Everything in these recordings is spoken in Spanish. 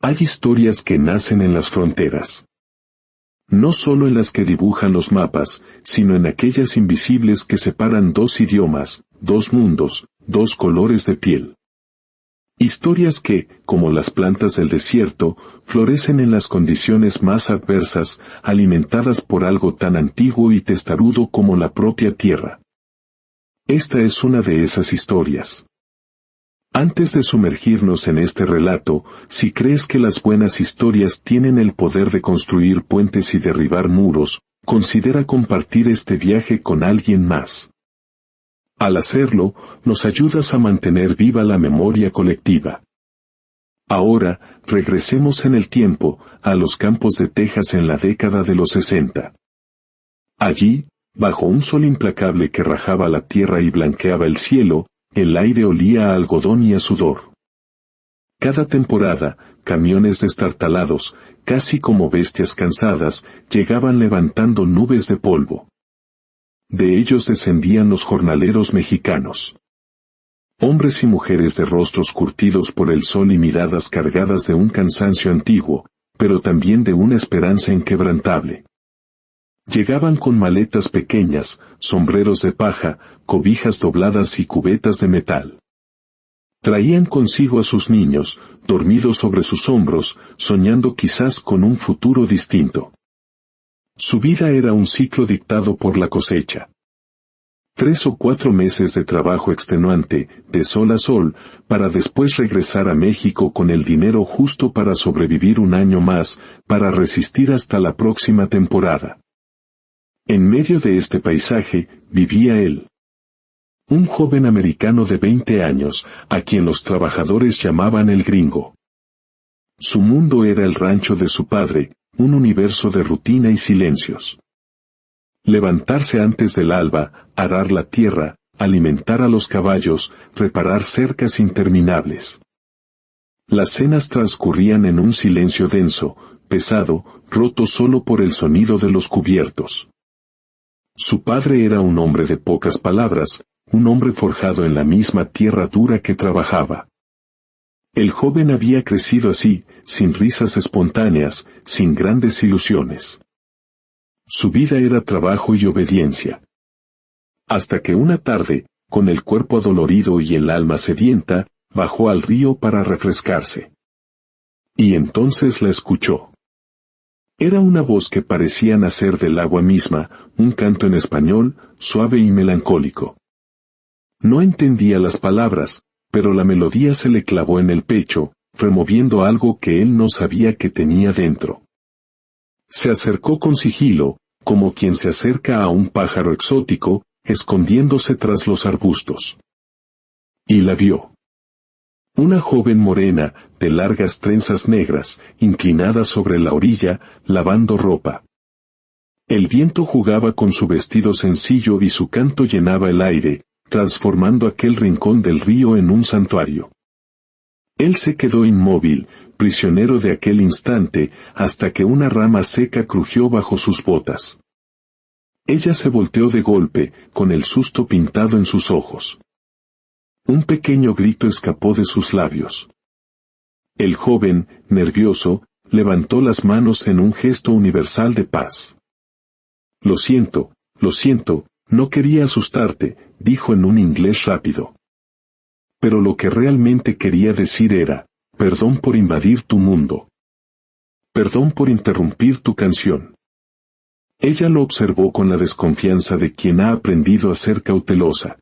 Hay historias que nacen en las fronteras. No solo en las que dibujan los mapas, sino en aquellas invisibles que separan dos idiomas, dos mundos, dos colores de piel. Historias que, como las plantas del desierto, florecen en las condiciones más adversas, alimentadas por algo tan antiguo y testarudo como la propia tierra. Esta es una de esas historias. Antes de sumergirnos en este relato, si crees que las buenas historias tienen el poder de construir puentes y derribar muros, considera compartir este viaje con alguien más. Al hacerlo, nos ayudas a mantener viva la memoria colectiva. Ahora, regresemos en el tiempo, a los campos de Texas en la década de los 60. Allí, bajo un sol implacable que rajaba la tierra y blanqueaba el cielo, el aire olía a algodón y a sudor. Cada temporada, camiones destartalados, casi como bestias cansadas, llegaban levantando nubes de polvo. De ellos descendían los jornaleros mexicanos. Hombres y mujeres de rostros curtidos por el sol y miradas cargadas de un cansancio antiguo, pero también de una esperanza inquebrantable. Llegaban con maletas pequeñas, sombreros de paja, cobijas dobladas y cubetas de metal. Traían consigo a sus niños, dormidos sobre sus hombros, soñando quizás con un futuro distinto. Su vida era un ciclo dictado por la cosecha. 3 o 4 meses de trabajo extenuante, de sol a sol, para después regresar a México con el dinero justo para sobrevivir un año más, para resistir hasta la próxima temporada. En medio de este paisaje, vivía él. Un joven americano de 20 años, a quien los trabajadores llamaban el gringo. Su mundo era el rancho de su padre, un universo de rutina y silencios. Levantarse antes del alba, arar la tierra, alimentar a los caballos, reparar cercas interminables. Las cenas transcurrían en un silencio denso, pesado, roto solo por el sonido de los cubiertos. Su padre era un hombre de pocas palabras, un hombre forjado en la misma tierra dura que trabajaba. El joven había crecido así, sin risas espontáneas, sin grandes ilusiones. Su vida era trabajo y obediencia. Hasta que una tarde, con el cuerpo adolorido y el alma sedienta, bajó al río para refrescarse. Y entonces la escuchó. Era una voz que parecía nacer del agua misma, un canto en español, suave y melancólico. No entendía las palabras, pero la melodía se le clavó en el pecho, removiendo algo que él no sabía que tenía dentro. Se acercó con sigilo, como quien se acerca a un pájaro exótico, escondiéndose tras los arbustos. Y la vio. Una joven morena, de largas trenzas negras, inclinada sobre la orilla, lavando ropa. El viento jugaba con su vestido sencillo y su canto llenaba el aire, transformando aquel rincón del río en un santuario. Él se quedó inmóvil, prisionero de aquel instante, hasta que una rama seca crujió bajo sus botas. Ella se volteó de golpe, con el susto pintado en sus ojos. Un pequeño grito escapó de sus labios. El joven, nervioso, levantó las manos en un gesto universal de paz. Lo siento, no quería asustarte, dijo en un inglés rápido. Pero lo que realmente quería decir era, perdón por invadir tu mundo. Perdón por interrumpir tu canción. Ella lo observó con la desconfianza de quien ha aprendido a ser cautelosa.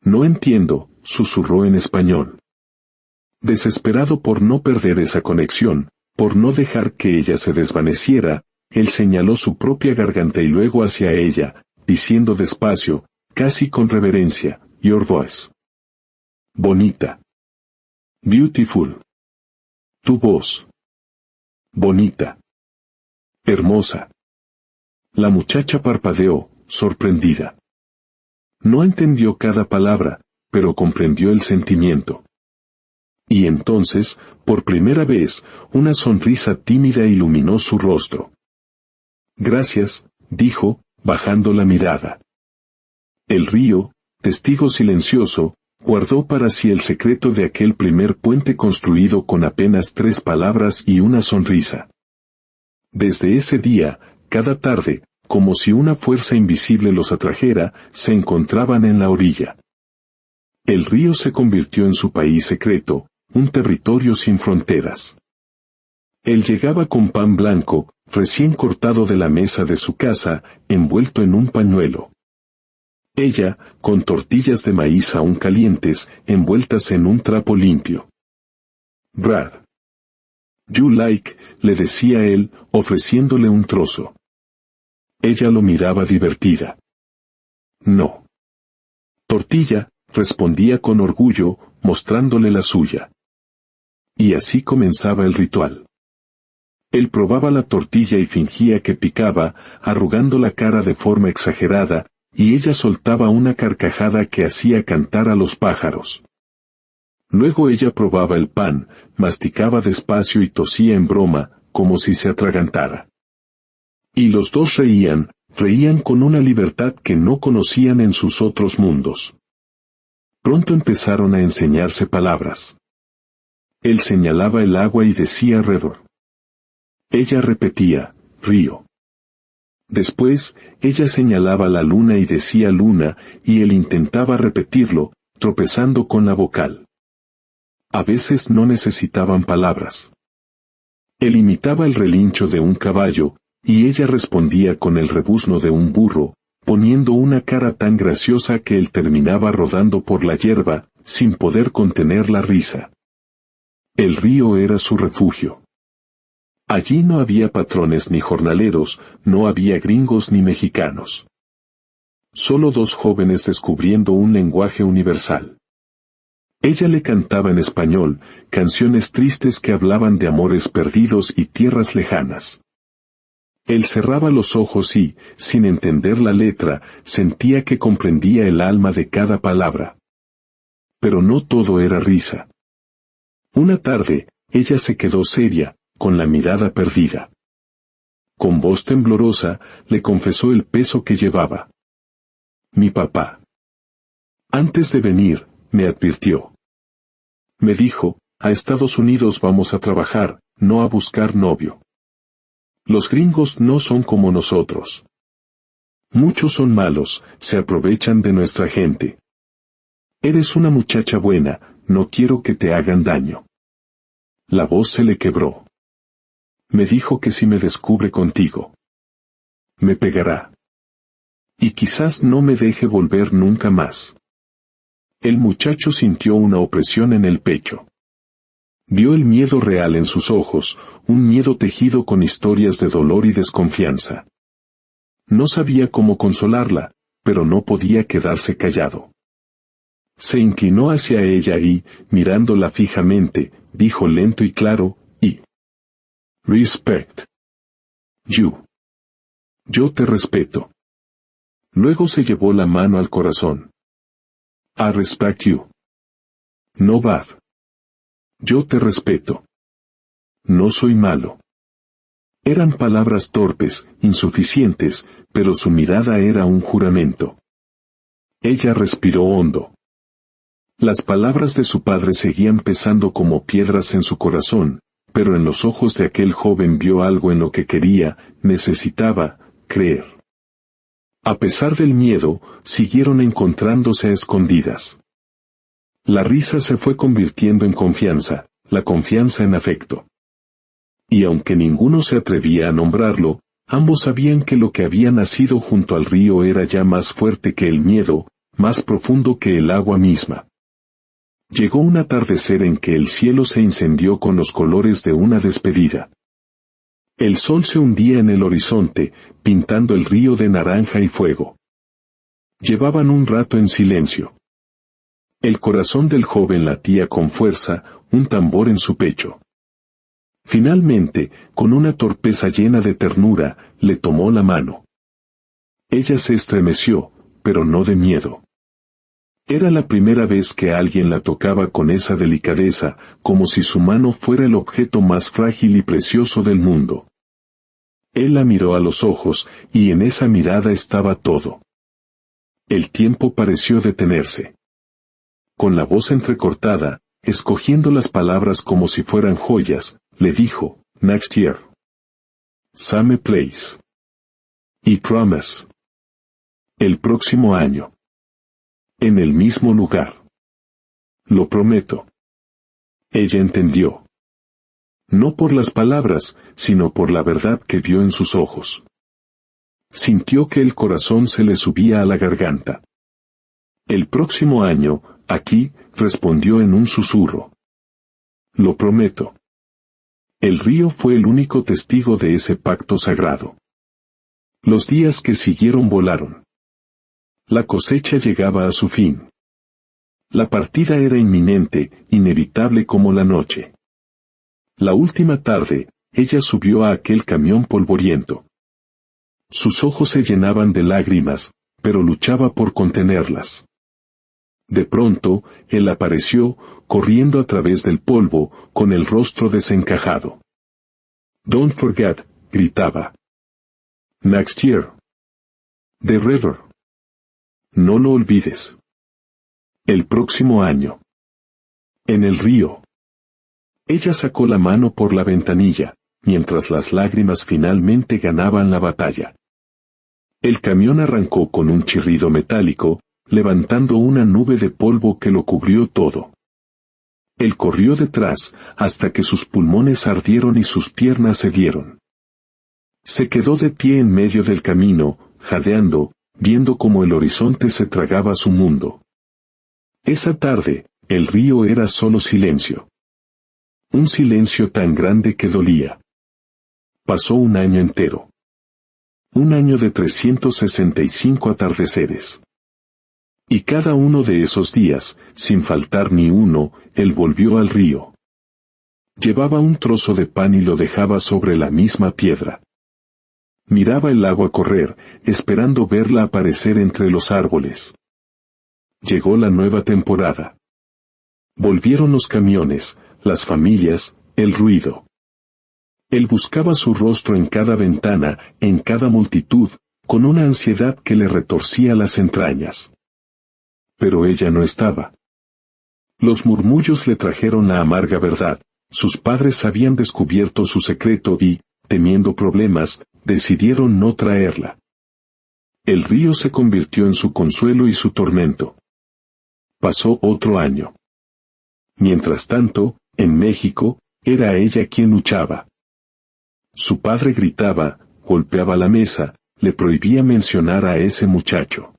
No entiendo, susurró en español. Desesperado por no perder esa conexión, por no dejar que ella se desvaneciera, él señaló su propia garganta y luego hacia ella, diciendo despacio, casi con reverencia, Your voice. Bonita. Beautiful. Tu voz. Bonita. Hermosa. La muchacha parpadeó, sorprendida. No entendió cada palabra, pero comprendió el sentimiento. Y entonces, por primera vez, una sonrisa tímida iluminó su rostro. Gracias, dijo, bajando la mirada. El río, testigo silencioso, Guardó para sí el secreto de aquel primer puente construido con apenas 3 palabras y una sonrisa. Desde ese día, cada tarde, como si una fuerza invisible los atrajera, se encontraban en la orilla. El río se convirtió en su país secreto, un territorio sin fronteras. Él llegaba con pan blanco, recién cortado de la mesa de su casa, envuelto en un pañuelo. Ella, con tortillas de maíz aún calientes, envueltas en un trapo limpio. Brad. You like, le decía él, ofreciéndole un trozo. Ella lo miraba divertida. No. Tortilla, respondía con orgullo, mostrándole la suya. Y así comenzaba el ritual. Él probaba la tortilla y fingía que picaba, arrugando la cara de forma exagerada, y ella soltaba una carcajada que hacía cantar a los pájaros. Luego ella probaba el pan, masticaba despacio y tosía en broma, como si se atragantara. Y los dos reían con una libertad que no conocían en sus otros mundos. Pronto empezaron a enseñarse palabras. Él señalaba el agua y decía river. Ella repetía, río. Después, ella señalaba la luna y decía luna, y él intentaba repetirlo, tropezando con la vocal. A veces no necesitaban palabras. Él imitaba el relincho de un caballo, y ella respondía con el rebuzno de un burro, poniendo una cara tan graciosa que él terminaba rodando por la hierba, sin poder contener la risa. El río era su refugio. Allí no había patrones ni jornaleros, no había gringos ni mexicanos. Solo 2 jóvenes descubriendo un lenguaje universal. Ella le cantaba en español, canciones tristes que hablaban de amores perdidos y tierras lejanas. Él cerraba los ojos y, sin entender la letra, sentía que comprendía el alma de cada palabra. Pero no todo era risa. Una tarde, ella se quedó seria, con la mirada perdida. Con voz temblorosa, le confesó el peso que llevaba. Mi papá. Antes de venir, me advirtió. Me dijo, a Estados Unidos vamos a trabajar, no a buscar novio. Los gringos no son como nosotros. Muchos son malos, se aprovechan de nuestra gente. Eres una muchacha buena, no quiero que te hagan daño. La voz se le quebró. Me dijo que si me descubre contigo, me pegará. Y quizás no me deje volver nunca más. El muchacho sintió una opresión en el pecho. Vio el miedo real en sus ojos, un miedo tejido con historias de dolor y desconfianza. No sabía cómo consolarla, pero no podía quedarse callado. Se inclinó hacia ella y, mirándola fijamente, dijo lento y claro, Respect. You. Yo te respeto. Luego se llevó la mano al corazón. I respect you. No bad. Yo te respeto. No soy malo. Eran palabras torpes, insuficientes, pero su mirada era un juramento. Ella respiró hondo. Las palabras de su padre seguían pesando como piedras en su corazón, pero en los ojos de aquel joven vio algo en lo que necesitaba, creer. A pesar del miedo, siguieron encontrándose a escondidas. La risa se fue convirtiendo en confianza, la confianza en afecto. Y aunque ninguno se atrevía a nombrarlo, ambos sabían que lo que había nacido junto al río era ya más fuerte que el miedo, más profundo que el agua misma. Llegó un atardecer en que el cielo se incendió con los colores de una despedida. El sol se hundía en el horizonte, pintando el río de naranja y fuego. Llevaban un rato en silencio. El corazón del joven latía con fuerza, un tambor en su pecho. Finalmente, con una torpeza llena de ternura, le tomó la mano. Ella se estremeció, pero no de miedo. Era la primera vez que alguien la tocaba con esa delicadeza, como si su mano fuera el objeto más frágil y precioso del mundo. Él la miró a los ojos, y en esa mirada estaba todo. El tiempo pareció detenerse. con la voz entrecortada, escogiendo las palabras como si fueran joyas, le dijo, "Next year. Same place. Y promise. El próximo año. En el mismo lugar. Lo prometo". Ella entendió. No por las palabras, sino por la verdad que vio en sus ojos. Sintió que el corazón se le subía a la garganta. "El próximo año, aquí", respondió en un susurro. "Lo prometo". El río fue el único testigo de ese pacto sagrado. Los días que siguieron volaron. La cosecha llegaba a su fin. La partida era inminente, inevitable como la noche. La última tarde, ella subió a aquel camión polvoriento. Sus ojos se llenaban de lágrimas, pero luchaba por contenerlas. De pronto, él apareció, corriendo a través del polvo, con el rostro desencajado. "Don't forget", gritaba. "Next year. The river. No lo olvides. El próximo año. En el río". Ella sacó la mano por la ventanilla, mientras las lágrimas finalmente ganaban la batalla. El camión arrancó con un chirrido metálico, levantando una nube de polvo que lo cubrió todo. Él corrió detrás, hasta que sus pulmones ardieron y sus piernas cedieron. Se quedó de pie en medio del camino, jadeando, viendo cómo el horizonte se tragaba su mundo. Esa tarde, el río era solo silencio. Un silencio tan grande que dolía. Pasó un año entero. Un año de 365 atardeceres. Y cada uno de esos días, sin faltar ni uno, él volvió al río. Llevaba un trozo de pan y lo dejaba sobre la misma piedra. Miraba el agua correr, esperando verla aparecer entre los árboles. Llegó la nueva temporada. Volvieron los camiones, las familias, el ruido. Él buscaba su rostro en cada ventana, en cada multitud, con una ansiedad que le retorcía las entrañas. Pero ella no estaba. Los murmullos le trajeron la amarga verdad. Sus padres habían descubierto su secreto y, temiendo problemas, decidieron no traerla. El río se convirtió en su consuelo y su tormento. Pasó otro año. Mientras tanto, en México, era ella quien luchaba. Su padre gritaba, golpeaba la mesa, le prohibía mencionar a ese muchacho.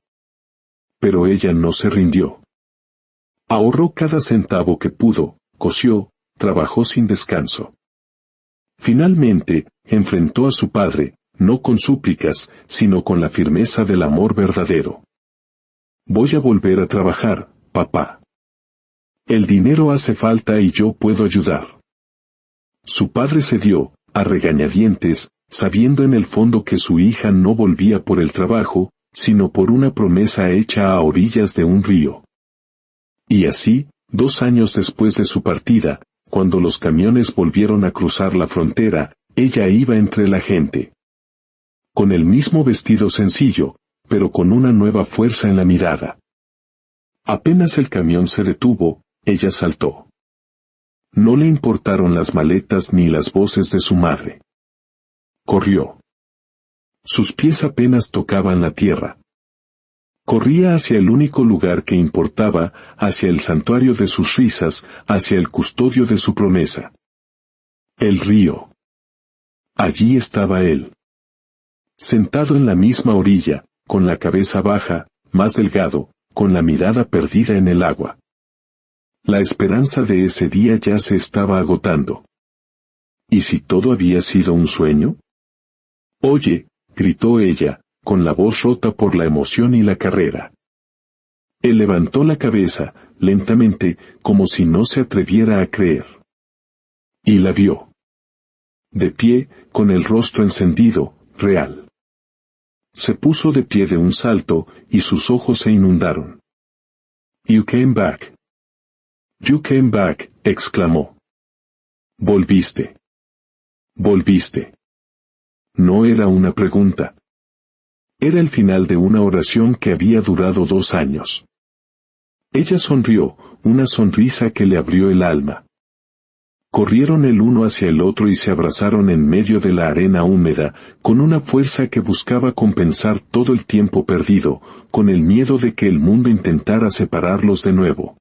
Pero ella no se rindió. Ahorró cada centavo que pudo, cosió, trabajó sin descanso. Finalmente, enfrentó a su padre, no con súplicas, sino con la firmeza del amor verdadero. "Voy a volver a trabajar, papá. El dinero hace falta y yo puedo ayudar". Su padre cedió, a regañadientes, sabiendo en el fondo que su hija no volvía por el trabajo, sino por una promesa hecha a orillas de un río. Y así, 2 años después de su partida, cuando los camiones volvieron a cruzar la frontera, ella iba entre la gente. Con el mismo vestido sencillo, pero con una nueva fuerza en la mirada. Apenas el camión se detuvo, ella saltó. No le importaron las maletas ni las voces de su madre. Corrió. Sus pies apenas tocaban la tierra. Corría hacia el único lugar que importaba, hacia el santuario de sus risas, hacia el custodio de su promesa. El río. Allí estaba él. Sentado en la misma orilla, con la cabeza baja, más delgado, con la mirada perdida en el agua. La esperanza de ese día ya se estaba agotando. ¿Y si todo había sido un sueño? «Oye», gritó ella, con la voz rota por la emoción y la carrera. Él levantó la cabeza, lentamente, como si no se atreviera a creer. Y la vio. De pie, con el rostro encendido, real. Se puso de pie de un salto, y sus ojos se inundaron. «You came back. You came back», exclamó. «Volviste. Volviste». No era una pregunta. Era el final de una oración que había durado 2 años. Ella sonrió, una sonrisa que le abrió el alma. Corrieron el uno hacia el otro y se abrazaron en medio de la arena húmeda, con una fuerza que buscaba compensar todo el tiempo perdido, con el miedo de que el mundo intentara separarlos de nuevo.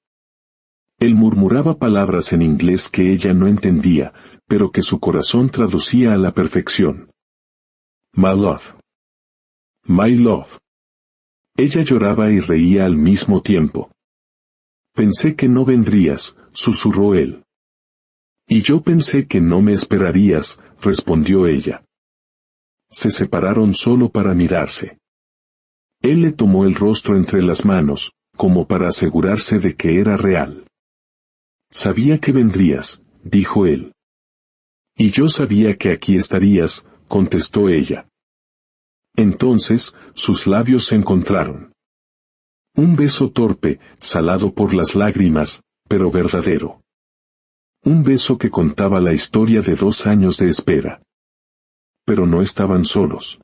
Él murmuraba palabras en inglés que ella no entendía, pero que su corazón traducía a la perfección. My love. My love. Ella lloraba y reía al mismo tiempo. Pensé que no vendrías, susurró él. Y yo pensé que no me esperarías, respondió ella. Se separaron solo para mirarse. Él le tomó el rostro entre las manos, como para asegurarse de que era real. Sabía que vendrías, dijo él. Y yo sabía que aquí estarías, contestó ella. Entonces, sus labios se encontraron. Un beso torpe, salado por las lágrimas, pero verdadero. Un beso que contaba la historia de 2 años de espera. Pero no estaban solos.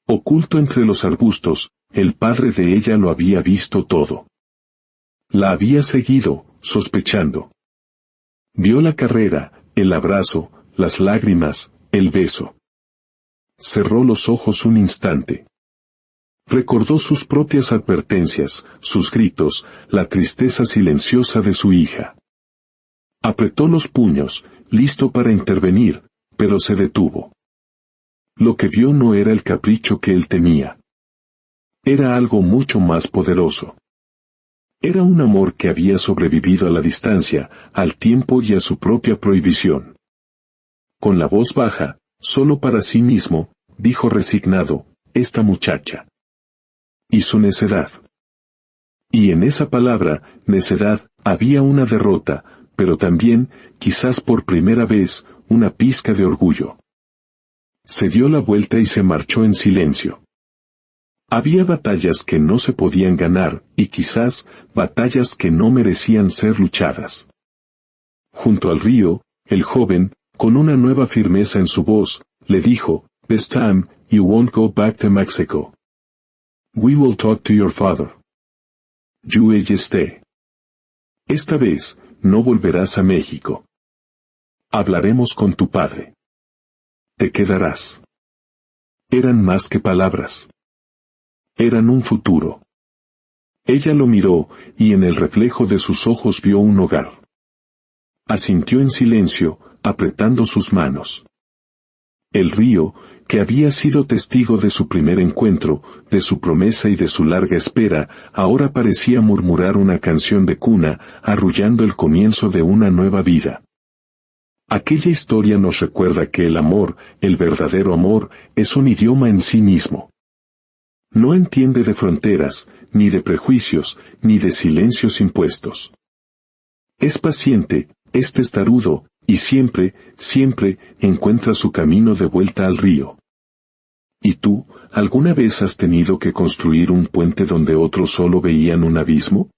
Oculto entre los arbustos, el padre de ella lo había visto todo. La había seguido, sospechando. Vio la carrera, el abrazo, las lágrimas, el beso. Cerró los ojos un instante. Recordó sus propias advertencias, sus gritos, la tristeza silenciosa de su hija. Apretó los puños, listo para intervenir, pero se detuvo. Lo que vio no era el capricho que él temía. Era algo mucho más poderoso. Era un amor que había sobrevivido a la distancia, al tiempo y a su propia prohibición. Con la voz baja, solo para sí mismo, dijo resignado, esta muchacha. Y su necedad. Y en esa palabra, necedad, había una derrota, pero también, quizás por primera vez, una pizca de orgullo. Se dio la vuelta y se marchó en silencio. Había batallas que no se podían ganar, y quizás, batallas que no merecían ser luchadas. Junto al río, el joven, con una nueva firmeza en su voz, le dijo, This time, you won't go back to Mexico. We will talk to your father. You stay. Esta vez, no volverás a México. Hablaremos con tu padre. Te quedarás. Eran más que palabras. Eran un futuro. Ella lo miró, y en el reflejo de sus ojos vio un hogar. Asintió en silencio, apretando sus manos. El río, que había sido testigo de su primer encuentro, de su promesa y de su larga espera, ahora parecía murmurar una canción de cuna, arrullando el comienzo de una nueva vida. Aquella historia nos recuerda que el amor, el verdadero amor, es un idioma en sí mismo. No entiende de fronteras, ni de prejuicios, ni de silencios impuestos. Es paciente, es testarudo, y siempre, siempre, encuentra su camino de vuelta al río. ¿Y tú, alguna vez has tenido que construir un puente donde otros solo veían un abismo?